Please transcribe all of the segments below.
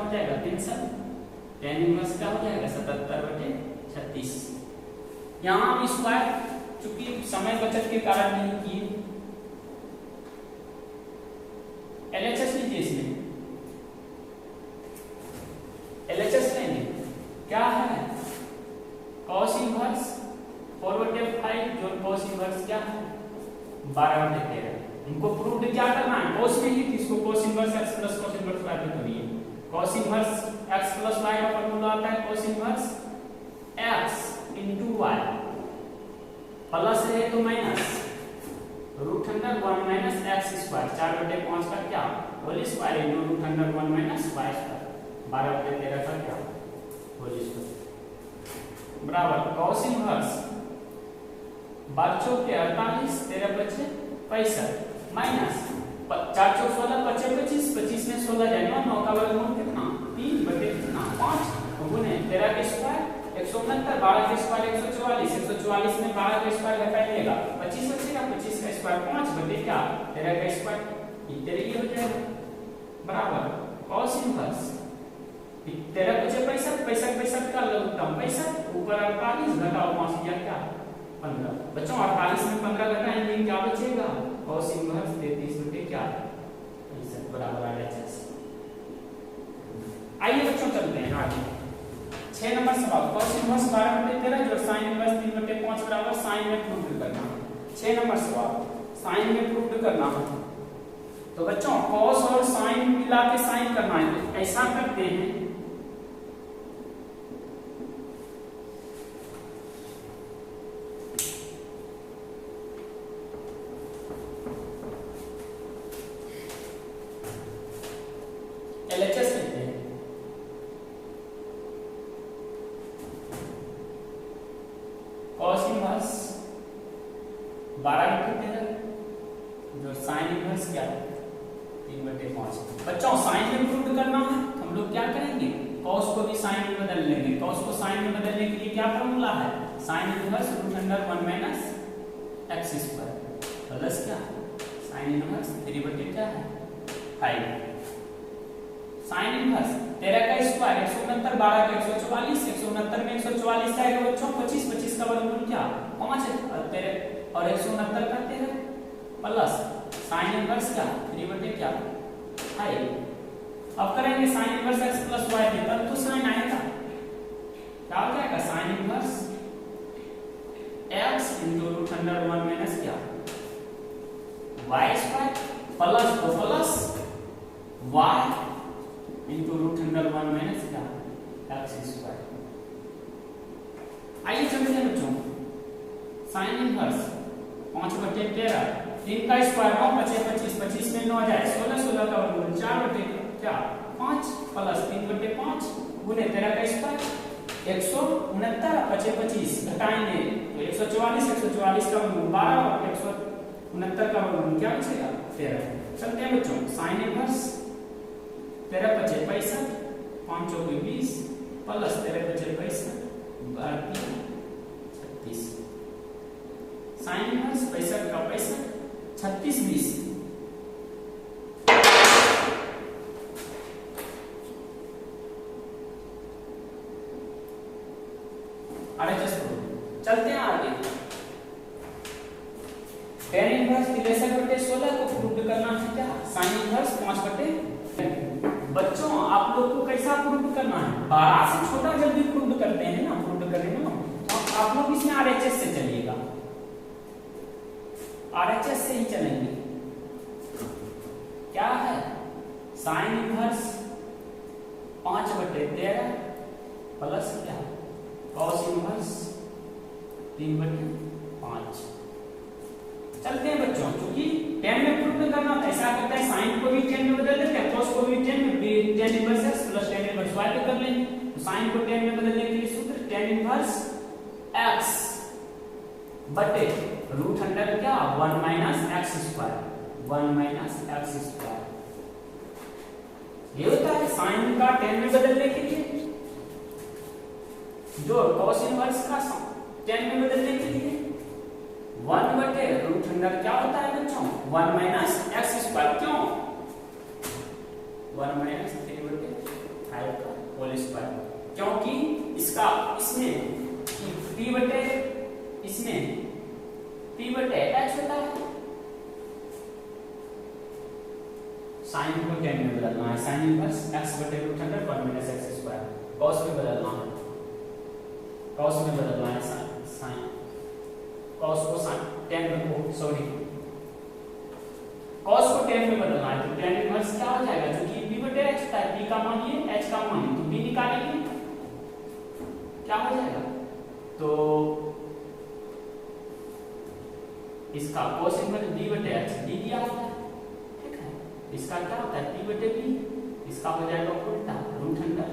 हो जाएगा 3 tan inverse क्या हो जाएगा 77/36। यहाँ हम स्क्वायर चूंकि समय बचत के कारण नहीं किए, एलएचएस लीजिए, इसमें एलएचएस लेंगे क्या है cos इनवर्स 4/5 जो cos इनवर्स क्या है 12/13। उनको प्रूव क्या करना है, cos में ही इसको cos inverse x plus cos inverse y पे करिए। cos inverse x plus y का फॉर्मूला आता है cos inverse x into y plus है तो माइनस √1 माइनस x स्क्वायर 4/5 का क्या whole square into √1 minus y square 12/13 का क्या होल स्क्वायर बराबर cos इनवर्स 12 चौक 48 13 बचे 65 माइनस 4 चौक 16 25 25 25 में 16 जाएगा 9 का वर्गमूल कितना 3/5 गुने 13 का स्क्वायर 169 12 का स्क्वायर 144 144 में 12 का स्क्वायर घटाइएगा 25 बचेगा 25 का स्क्वायर 5/13 का स्क्वायर इतना ही हो जाएगा बराबर cos इनवर्स 13 बचे 65 का लघुत्तम 65 ऊपर 48 घटाओ 5 दिया क्या 15 बच्चों 48 में 15 घटाएंगे क्या बचेगा cos इनवर्स 33/65 बराबर आ जाएगा। आइए बच्चों चलते हैं आगे 6 नंबर सवाल cos इनवर्स 12/13 जो sin इनवर्स 3/5 बराबर sin में प्रूव करना। 6 नंबर सवाल sin में प्रूव करना तो बच्चों cos और sin मिला के sin करना है तो ऐसा करते हैं LHS लेते हैं cos इनवर्स 12/13 जो sin इनवर्स क्या है 3/5। बच्चों sin में प्रूव करना है हम लोग क्या करेंगे cos को भी sin में बदल लेंगे। cos को sin में बदलने के लिए क्या फॉर्मूला है sin inverse √1 minus x square plus क्या sin इनवर्स 3/5 क्या है 5 sin इनवर्स 13 का स्क्वायर 169 12 का 144 169 में 144 आएगा बच्चों 25 25 का वर्गमूल क्या 5 और 169 करते हैं प्लस sin इनवर्स क्या 3/5 क्या 5। अब करेंगे sin inverse x plus y पे तब तो sin आएगा क्या हो जाएगा sin inverse x into √1 minus क्या y स्क्वायर प्लस तो प्लस y into √1 माइनस क्या x स्क्वायर। आइए चलते हैं बच्चों sin इनवर्स 5/13 3 का स्क्वायर 9 बचे 25 25 में 9 जाए 16 16 का वर्गमूल 4/5 प्लस 3/5 गुने 13 का स्क्वायर 169 बचे 25 घटाएंगे तो 144 144 का वर्गमूल 12 169 का वर्गमूल क्या बचेगा 13। चलते हैं बच्चों sin इनवर्स 13 बचे 65 5 चौके 20 प्लस 13 बचे 65 36 sin इनवर्स 65 का 65 36 20 RHS चलते हैं आगे tan इनवर्स 63/16 को प्रूव करना है क्या sin इनवर्स 5/13। बच्चों आप लोग को कैसा प्रूव करना है 12 से छोटा जब भी प्रूव करते हैं ना प्रूव करेंगे ना तो आप लोग इसमें RHS से चलिएगा RHS से ही चलेंगे। क्या है sin इनवर्स 5/13 प्लस क्या cos इनवर्स 3/5। चलते हैं बच्चों क्योंकि 10 में प्रूव करना था ऐसा करते हैं sin को भी 10 में बदल देते हैं cos को भी 10 में tan inverse x plus tan inverse y पे कर लेंगे तो sin को 10 में बदलने के लिए सूत्र tan इनवर्स x बटे √100 क्या 1 minus x square 1 minus x square ये होता है sin का 10 में बदलने के लिए जो cos इनवर्स का 10 में बदलने के लिए 1 बटे √100 क्या होता है बच्चों 1 माइनस x स्क्वायर क्यों 1 माइनस 3/5 इसमें p बटे इसमें p बटे h होता है। साइन को tan में बदलना है, साइन इनवर्स x बटे root under 1 minus x square. cos में बदलना है, cos में बदलना है साइन, cos को साइन tan को सॉरी cos को tan में बदलना है, तो tan इनवर्स क्या हो जाएगा, क्योंकि p बटे h होता है, p का मान ये h का मान तो b निकालेंगे क्या हो जाएगा, तो इसका cos इनवर्स b बटे h b दिया होता है, ठीक है। इसका क्या होता है p बटे b, इसका हो जाएगा उल्टा रूट अंडर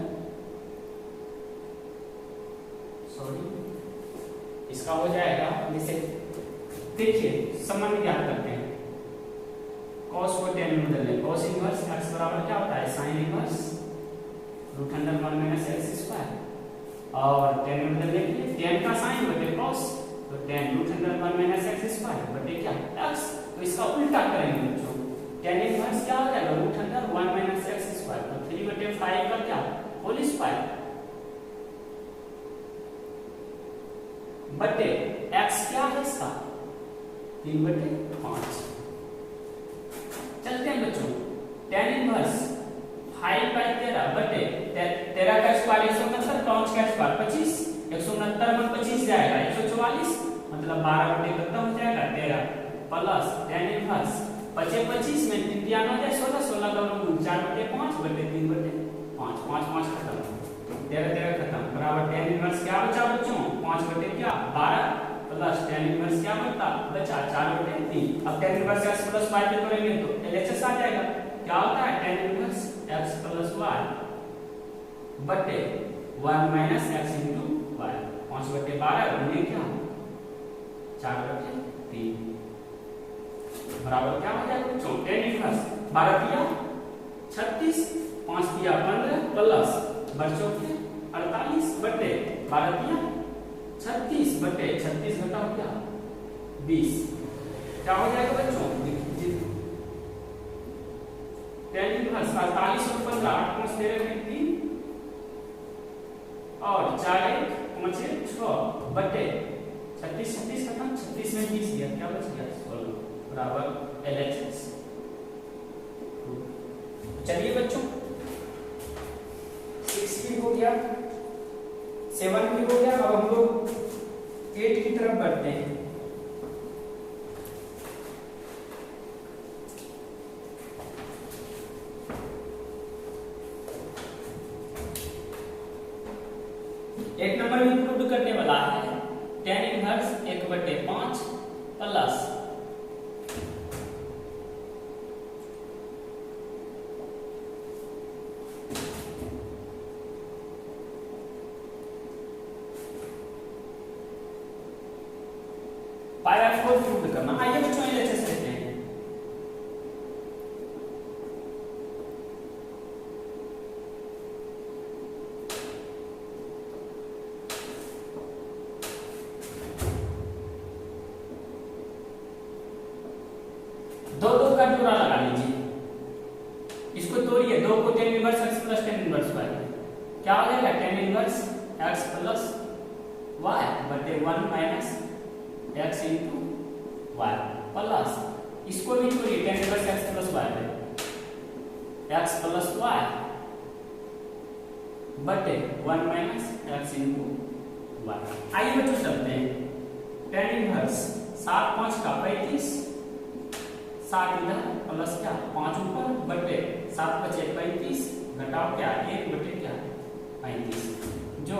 सॉरी इसका हो जाएगा, जैसे देखिए संबंध ज्ञात करते हैं, cos को tan में बदल लें, cos इनवर्स x बराबर क्या होता है sin inverse root under 1 minus x square, और tan में बदल लेंगे tan का sin बटे cos, तो tan root under 1 minus x square बटे क्या x, तो इसका उल्टा करेंगे बच्चों, tan इनवर्स क्या हो जाएगा root under 1 minus x square, तो 3 बटे 5 का क्या होल स्क्वायर बटे x क्या है इसका 3 बटे 5। चलते हैं बच्चों, tan इनवर्स 5 बाई 13 बटे 13 का स्क्वायर 169, 5 का स्क्वायर 25, 169 में 25 जाएगा 144, मतलब 12 बटे कितना हो जाएगा 13 प्लस tan इनवर्स 25 में 3 दिया हो जाए 16, 16 का 4 बटे 5 बटे 3 बटे 5, 5 5 खत्म, 13 खत्म, बराबर tan इनवर्स क्या बचा बच्चों 5 बटे क्या 12 प्लस tan इनवर्स क्या बचा 4 बटे 3। अब tan inverse x plus y पे करेंगे तो LHS आ जाएगा, क्या होता है tan inverse x plus y बटे 1 माइनस x इंटू y, 5 बटे 12 गुणे क्या 4 बटे 3 बराबर क्या हो जाएगा बच्चों tan इनवर्स 12 दिया 36, 5 दिया 15 प्लस बच्चों के 48 बटे 12 दिया 36 बटे 36 घटाओ क्या 20, क्या हो जाएगा बच्चों tan इनवर्स 48 और 15 8 5 13 3 और 4 1 5 6 बटे 36, 36 खत्म, 36 में 20 दिया क्या बच गया 16 बराबर LHS। चलिए बच्चों 6 भी हो गया, 7 भी हो गया, अब हम लोग 8 की तरफ बढ़ते हैं। एक नंबर में प्रूव करने वाला है tan inverse 1/5 plus pi by 4 prove करना। आइए बच्चों LHS लेते हैं, दो का जोड़ा लगा लीजिए, इसको तोड़िए, 2 को tan inverse x plus tan inverse y क्या हो जाएगा tan inverse x plus y बटे 1 minus x into y plus इसको भी तोड़िए tan inverse x plus y x plus y बटे 1 माइनस x इंटू y। आइए बच्चों चलते हैं, tan इनवर्स 7 5 का 35, 7 इधर प्लस क्या 5 ऊपर बटे 7 बचे 35 घटाओ क्या 1 बटे क्या 35, जो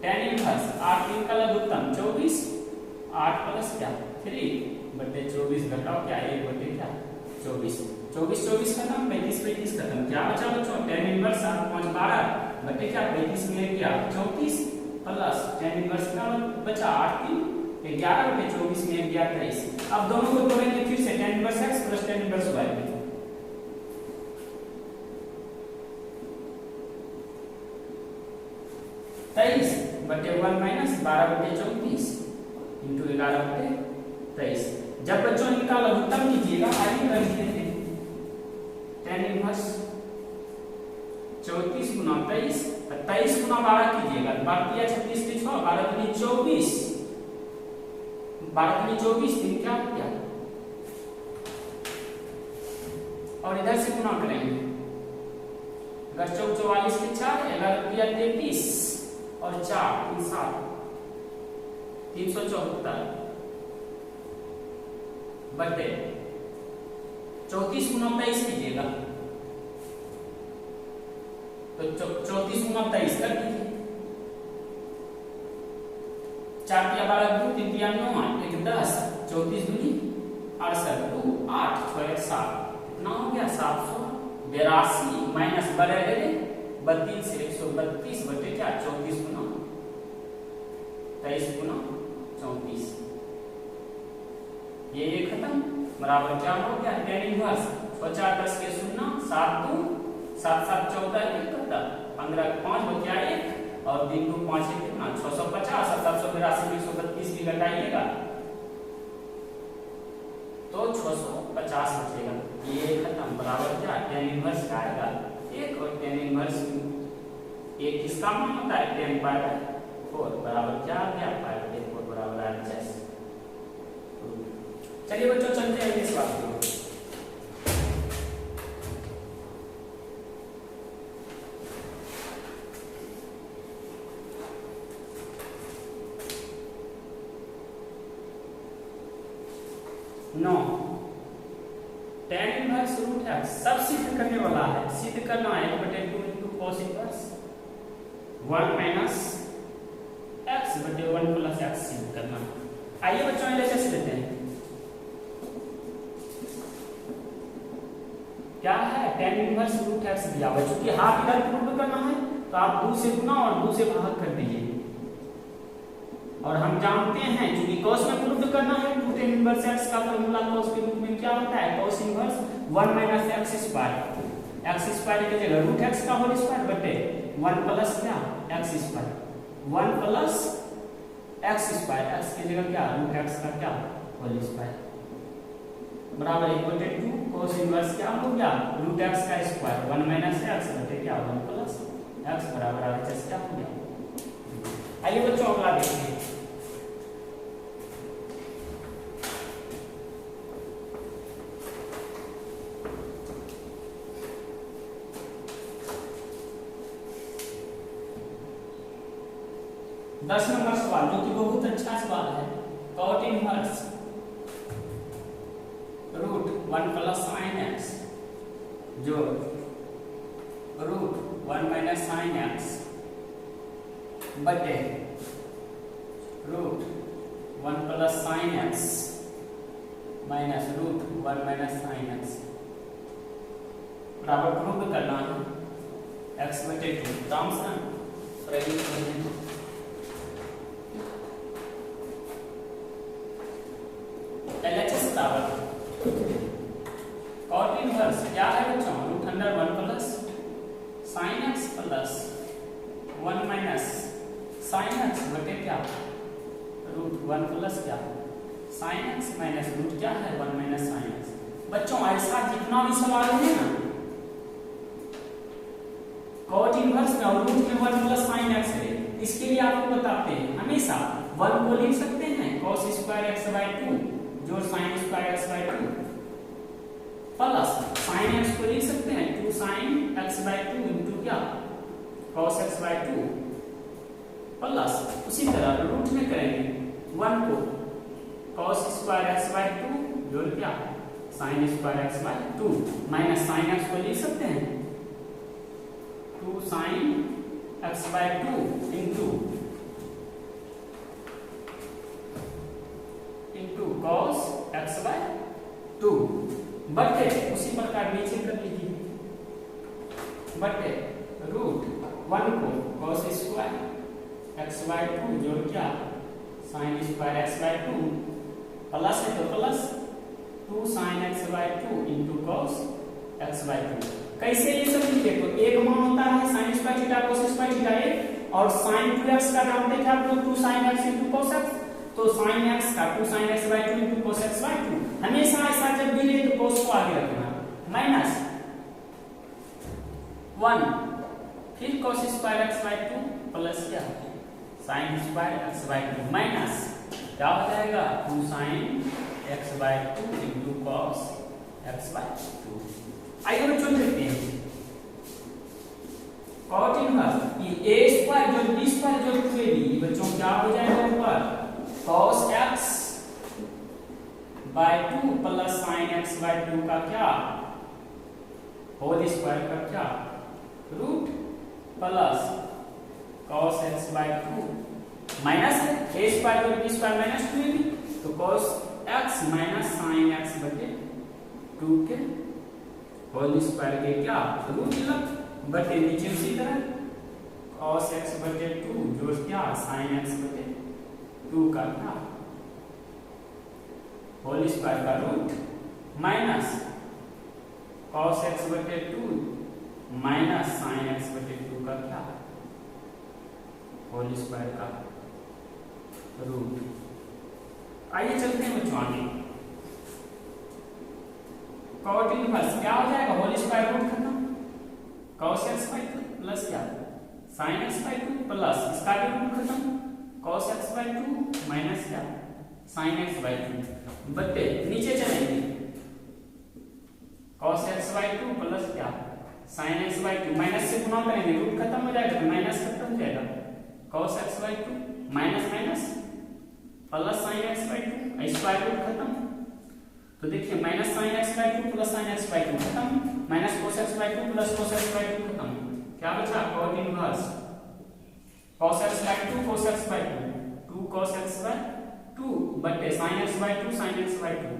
tan इनवर्स 8 3 का लघुत्तम 24, 8 प्लस क्या 3 बटे 24 घटाओ क्या 1 बटे क्या 24, 24 24 खत्म, 35 35 खत्म, क्या बचा बच्चों tan इनवर्स 7 5 12 बटे क्या 35 में क्या 34 प्लस tan इनवर्स का बचा 8 3 11 बटे 24 में 11 23। अब दोनों को तोड़ेंगे फिर से tan inverse x plus tan inverse y में 23 बटे 1 माइनस 12 बटे 34 इंटू 11 बटे 23। जब बच्चों इनका लघुत्तम कीजिएगा आगे कर लेते हैं, tan इनवर्स 34 गुना 23, 23 गुना 12 कीजिएगा, 12 36 के 6, 12 दूनी 24, 12 दूनी 24, 3 क्या हो गया, और इधर से गुना करेंगे, अगर 44 के 4, 11 33 और 4 3 7, 374 बटे 34 गुना 23 कीजिएगा, तो 34 गुना 23 कर दीजिए, 4 या 12 2 3 या 9 1 10, 34 दूनी 68 2 8 6 1 7, कितना हो गया 782 माइनस 32 से 132 बटे क्या 34 गुना 23 गुना 34, ये खत्म, बराबर क्या हो गया tan इनवर्स 50 10 के 0 7 2 7 7 14 15 5 बचा 1 और 3 2 5 1 कितना 650, 782 132 भी घटाइएगा तो 650 बचेगा, ये खत्म, बराबर क्या tan इनवर्स का आएगा 1 और tan इनवर्स 1 किसका मान होता है tan पाई बाय 4, बराबर क्या आ गया पाई बाय 4 बराबर RHS। चलिए बच्चों चलते हैं इस बात को, नो tan इनवर्स रूट है सब सिद्ध करने वाला है, सिद्ध करना है 1/2 into cos inverse 1 minus x बटे 1 प्लस x सिद्ध करना। आइए बच्चों एलएचएस लेते हैं, क्या है tan इनवर्स रूट x दिया हुआ, चूंकि हाफ इधर प्रूव करना है तो आप 2 से गुना और 2 से भाग कर दीजिए, और हम जानते हैं चूंकि cos में प्रूव करना है तो tan इनवर्स x का फार्मूला cos के रूप में क्या होता है cos inverse 1 minus x square की जगह रूट x का होल स्क्वायर बटे 1 प्लस क्या x square 1 plus x square, x की जगह क्या रूट x का क्या होल स्क्वायर बराबर 1/2 cos इनवर्स क्या हो गया रूट x का स्क्वायर 1 माइनस x बटे क्या 1 प्लस x बराबर RHS क्या हो गया। आइए बच्चों अगला देखिए, दस नंबर सवाल जो कि बहुत अच्छा सवाल है, cot inverse root 1 plus sin x जो रूट 1 माइनस sin x बटे root 1 plus sin x minus root 1 minus sin x बराबर प्रूव करना है x बटे 2 टर्म्स हैं प्रयोग करने LHS बराबर cot इनवर्स क्या है बच्चों root under 1 plus sin x plus 1 minus sin x बटे क्या रूट 1 प्लस क्या sin x माइनस रूट क्या है 1 माइनस sin x। बच्चों ऐसा जितना भी सवाल है ना cot इनवर्स में और रूट में 1 प्लस sin x है, इसके लिए आपको बताते हैं हमेशा 1 को लिख सकते हैं cos स्क्वायर x बाय 2 जो sin square x by 2 plus sin x को लिख सकते हैं 2 sin x बाय 2 इनटू क्या cos x बाय 2 प्लस उसी तरह रूट में करेंगे 1 को cos स्क्वायर x बाय 2 जोड़ क्या sin square x by 2 minus sin x को लिख सकते हैं 2 sin x by 2 into cos x by 2 बटे उसी प्रकार नीचे कर लीजिए बटे रूट 1 को cos स्क्वायर x बाय 2 जोड़ क्या sin square x by 2 plus है तो plus 2 sin x by 2 into cos x by 2। कैसे ये सब लिखे तो एक मान होता है sin square theta cos square theta एक और sin 2x का जानते थे आप लोग 2 sin x into cos x, तो sin x का 2 sin x by 2 into cos x by 2 हमेशा ऐसा जब भी ले तो cos को आगे रखना माइनस 1 फिर cos square x by two plus क्या sine square x by two minus क्या हो जाएगा 2 sine x by two into cos x by two. आइए बच्चों देखते हैं cot इनवर्स ये a स्क्वायर जो b स्क्वायर जो 2ab बच्चों क्या हो जाएगा ऊपर cos x by two plus sine x by two का क्या होल स्क्वायर का क्या root plus cos x by two minus a square और b स्क्वायर माइनस 2ab तो cos x minus sin x बटे 2 के होल स्क्वायर के क्या रूट बटे नीचे उसी तरह cos x बटे 2 जो क्या sin x बटे 2 का क्या होल स्क्वायर का रूट माइनस cos x बटे 2 माइनस sin x बटे 2 का क्या होल स्क्वायर का रूट। आइए चलते हैं बच्चों आगे cot इनवर्स क्या हो जाएगा होल स्क्वायर रूट खत्म cos x by two plus क्या sin x by two plus इसका भी रूट खत्म cos x by two minus क्या sin x बाई टू बटे नीचे चलेंगे cos x by two plus क्या sin x by two minus से गुणा करेंगे रूट खत्म हो जाएगा तो माइनस खत्म हो जाएगा cos x by two minus minus plus sin x by two square root खत्म तो देखिए minus sin x by two plus sin x by two खत्म minus cos x by two plus cos x by two खत्म क्या बचा cot inverse cos x by two cos x by two 2 cos x by two बटे sin x by two sin x by two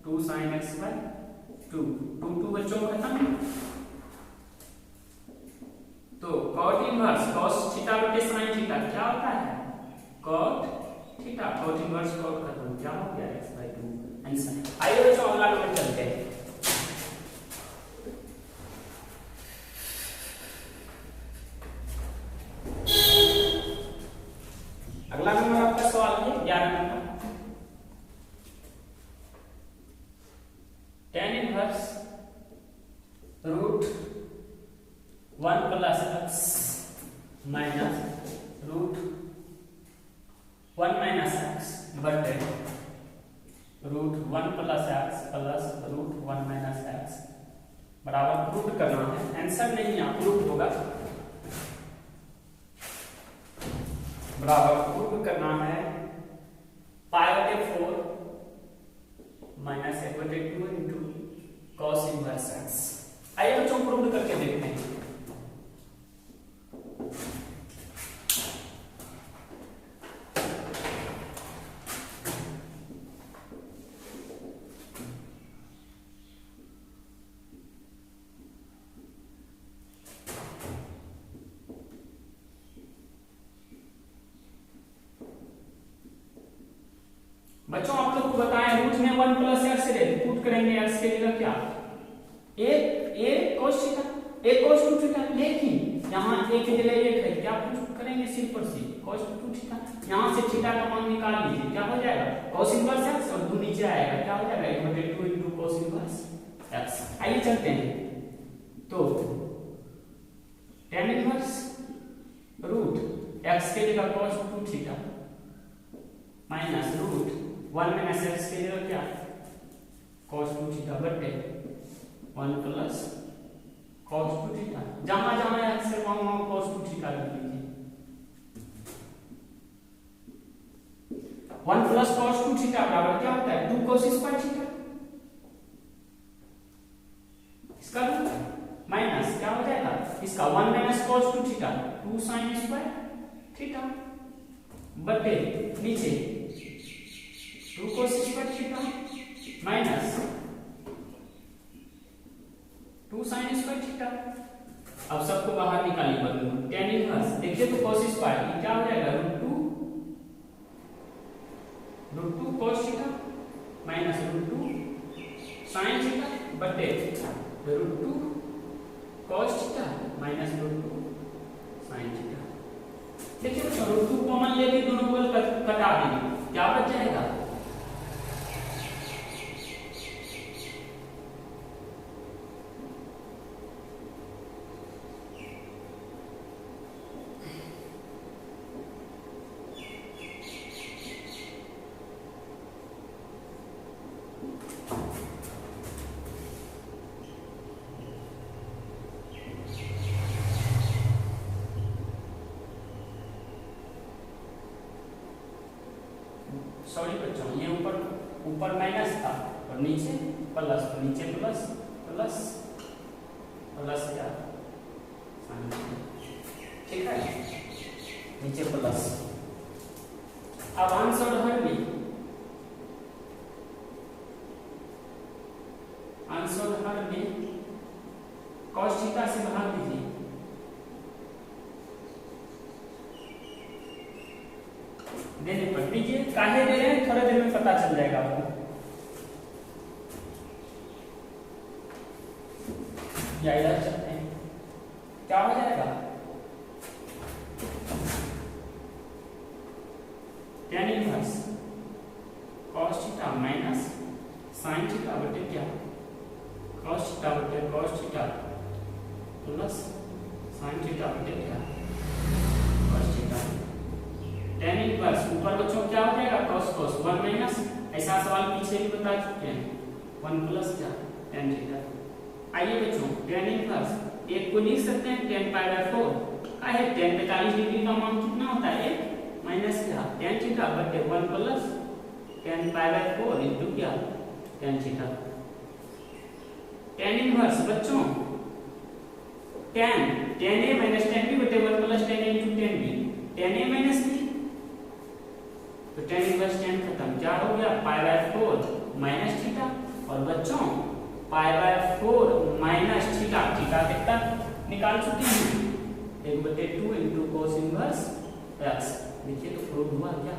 2 sin x by two 2 बच्चों खत्म तो cot inverse cos theta बटे sin theta क्या होता है cot theta cot inverse cot खत्म क्या हो गया x बाई टू आंसर। आइए बच्चों अगला नंबर चलते हैं अगला नंबर आपका सवाल है 11 number tan inverse root 1 plus x minus root 1 minus x बटे root 1 plus x plus root 1 minus x बराबर प्रूव करना है आंसर नहीं यहाँ प्रूव होगा बराबर प्रूव करना है पाई बटे 4 माइनस 1 बटे 2 इंटू cos इनवर्स x। आइए बच्चों प्रूव करके देखते हैं बच्चों आप लोग को बताएं रूट में 1 प्लस एक्स ले पुट करेंगे x के जगह क्या a cos theta a cos 2 theta लेकिन यहाँ a की जगह 1 है क्या पुट करेंगे सिर्फ और सिर्फ cos 2 थीटा यहाँ से थीटा का मान निकाल लीजिए क्या हो जाएगा cos इनवर्स x और 2 नीचे आएगा क्या हो जाएगा 1/2 into cos इनवर्स x। आइए चलते हैं तो tan इनवर्स रूट x के जगह cos 2 theta minus root 1 minus x के जगह क्या cos 2 थीटा बटे 1 प्लस cos 2 थीटा जहां जहां x से वहां cos 2 थीटा लिख लीजिए 1 प्लस cos 2 थीटा बराबर क्या होता है 2 cos स्क्वायर थीटा इसका रूट माइनस क्या हो जाएगा इसका 1 minus cos 2 theta 2 sin square theta बटे नीचे 2 cos square theta minus 2 sin square theta. अब सबको बाहर निकालिए बदल tan इनवर्स देखिए तो cos स्क्वायर ये क्या हो जाएगा √2 cos theta minus √2 sin theta बटे √2 cos theta minus √2 sin theta. देखिए √2 कॉमन लेके दोनों को कटा देंगे क्या बच जाएगा सॉरी बच्चों, ये ऊपर ऊपर माइनस था और नीचे प्लस, तो नीचे प्लस प्लस प्लस क्या, ठीक है, नीचे प्लस। अब आंसर हर में cos थीटा से भाग दीजिए, देने पर दीजिए, काहे दे रहे हैं थोड़ी देर में पता चल जाएगा आपको। या इधर चलते हैं, क्या हो जाएगा, tan inverse cos theta minus sin theta बटे क्या, cos थीटा बटे cos theta plus sin theta बटे क्या, cos थीटा। tan इनवर्स ऊपर बच्चों क्या हो जाएगा, cos cos 1 माइनस, ऐसा सवाल पीछे भी बता चुके हैं, 1 प्लस क्या, tan थीटा। आइए बच्चों tan इनवर्स एक को लिख सकते हैं tan पाई बाय 4, का है tan 45 डिग्री का मान कितना होता है, 1 माइनस क्या, tan थीटा बटे 1 plus tan pi by 4 into क्या, tan थीटा। tan इनवर्स बच्चों tan a minus tan b बटे 1 plus tan a into tan b, tan a minus b, तो tan इनवर्स tan खत्म, क्या हो गया, पाई बाय 4 माइनस थीटा, और बच्चों pi by 4 minus theta, theta कितना निकाल चुके हैं, 1/2 इनटू cos इनवर्स x। देखिए तो प्रूव हुआ क्या।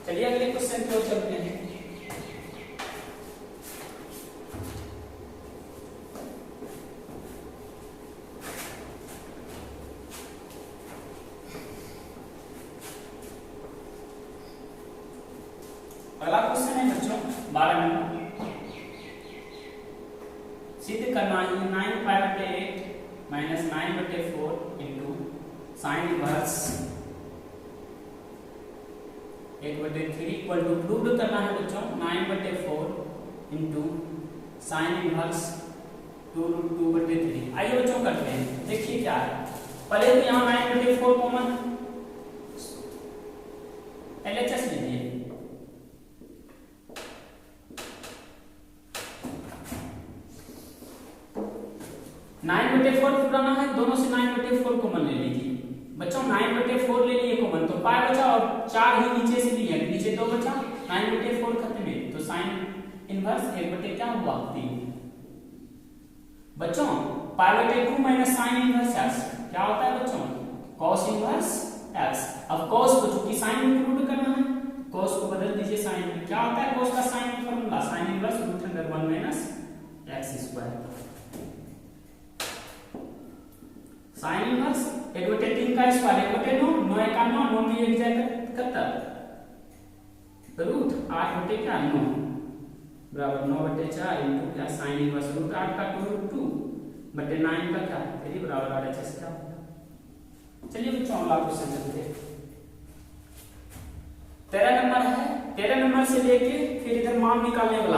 चलिए अगले क्वेश्चन की ओर चलते हैं। अगला क्वेश्चन है बच्चों 12 नंबर, सिद्ध करना है 9 पाई बटे 8 माइनस 9 बटे 4 into sine inverse 1/3 equal to, prove करना है बच्चों 9 बटे 4 इंटू साइन इनवर्स 2√2/3। आइए बच्चों करते हैं, देखिए क्या है, पहले तो यहाँ 9 बटे 4 कॉमन LHS लीजिए, 9/4 पुराना है, दोनों से 9/4 कॉमन ले लीजिए बच्चों, 9/4 ले लिए कॉमन, तो पाई बचा और 4 ही नीचे से लिए, नीचे 2 बचा, 9/4 खत्म है, तो साइन इनवर्स 1 क्या हुआ 3। बच्चों पाई/2 माइनस साइन इनवर्स x क्या होता है बच्चों, cos इनवर्स x। अब cos को चूंकि साइन में प्रूव करना है, cos को बदल दीजिए साइन में, क्या होता है cos का sine formula, sine inverse √1 minus x²। Sign inverse 1/3 का स्क्वायर 1/9, 9 का 9, 9 में 1 जाएगा कितना, √8 क्या 9 बराबर 9/4 इनटू क्या साइन इनवर्स √8 का 2√2 बटे 9 का क्या 3 बराबर RHS क्या होगा। चलिए बच्चों अगला क्वेश्चन चलते हैं, 13 नंबर है, 13 नंबर से लेके फिर इधर मान निकालने वाला